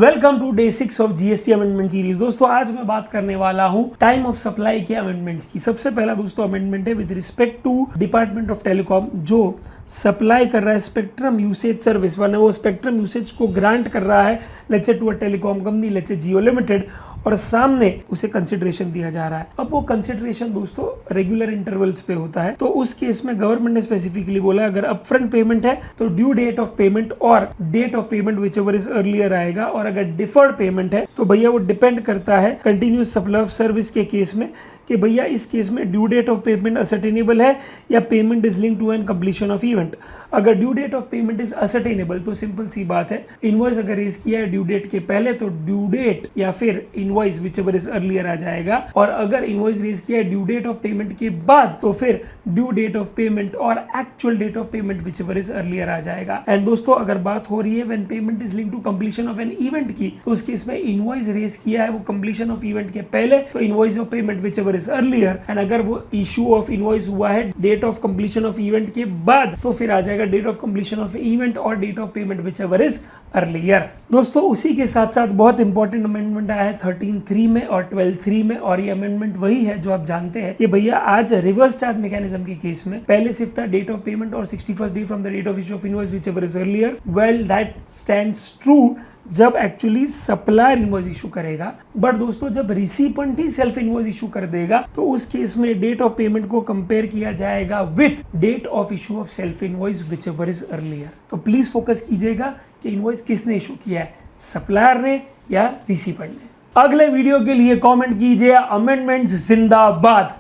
Welcome to day 6 of GST amendment series. दोस्तों आज मैं बात करने वाला हूं टाइम ऑफ सप्लाई के अमेंडमेंट्स की। सबसे पहला दोस्तों अमेंडमेंट है with respect to department of telecom, जो सप्लाई कर रहा है स्पेक्ट्रम यूसेज सर्विस, वरना वो स्पेक्ट्रम यूसेज को ग्रांट कर रहा है let's say to a telecom company, let's say Jio limited, और सामने उसे कंसिडरेशन दिया जा रहा है। अब वो कंसिडरेशन दोस्तों रेगुलर इंटरवल्स पे होता है। तो उस केस में गवर्नमेंट ने स्पेसिफिकली बोला अगर अपफ्रंट पेमेंट है तो ड्यू डेट ऑफ पेमेंट और date of payment whichever is earlier आएगा, और अगर डिफर्ड पेमेंट है तो भैया वो डिपेंड करता है कंटिन्यूस सप्लाई ऑफ सर्विस के केस में कि भैया इस केस में due date of payment ascertainable है या payment is link to an completion of event. अगर due date of payment is ascertainable तो सिंपल सी बात है, इनवॉइस अगर रेज किया है ड्यू डेट के पहले तो ड्यू डेट या फिर invoice whichever is earlier आ जाएगा, और अगर इनवॉइस रेज किया है ड्यू डेट ऑफ पेमेंट के बाद तो फिर ड्यू डेट ऑफ पेमेंट और actual date of payment whichever is earlier आ जाएगा। एंड दोस्तों अगर बात हो रही है when payment is link to completion of an event की, तो उस केस में इनवॉइस रेज किया है वो कंप्लीशन ऑफ इवेंट के पहले तो invoice of payment whichever is earlier, and अगर वो इशू ऑफ इनवॉइस हुआ है date of completion of event के बाद तो फिर आ जाएगा date of completion of event और date of payment whichever is earlier. दोस्तों उसी के साथ साथ बहुत इंपॉर्टेंट अमेंडमेंट आया है 13(3) में और 12(3) में, और ये अमेंडमेंट वही है जो आप जानते हैं कि भैया आज रिवर्स चार्ज मैकेनिज्म के केस में पहले सिर्फ था डेट ऑफ पेमेंट और 61st day from the date of issue of invoice whichever is earlier. Well that stands true जब एक्चुअली सप्लायर इनवॉइस इशू करेगा, बट दोस्तों जब रिसिपेंट ही सेल्फ इनवॉइस इशू कर देगा तो उस केस में डेट ऑफ पेमेंट को कंपेयर किया जाएगा with date of issue of self invoice whichever is earlier. तो प्लीज फोकस कीजिएगा कि इनवॉइस किसने इशू किया है, सप्लायर ने या रिसिपेंट ने। अगले वीडियो के लिए कमेंट कीजिए अमेंडमेंट्स जिंदाबाद।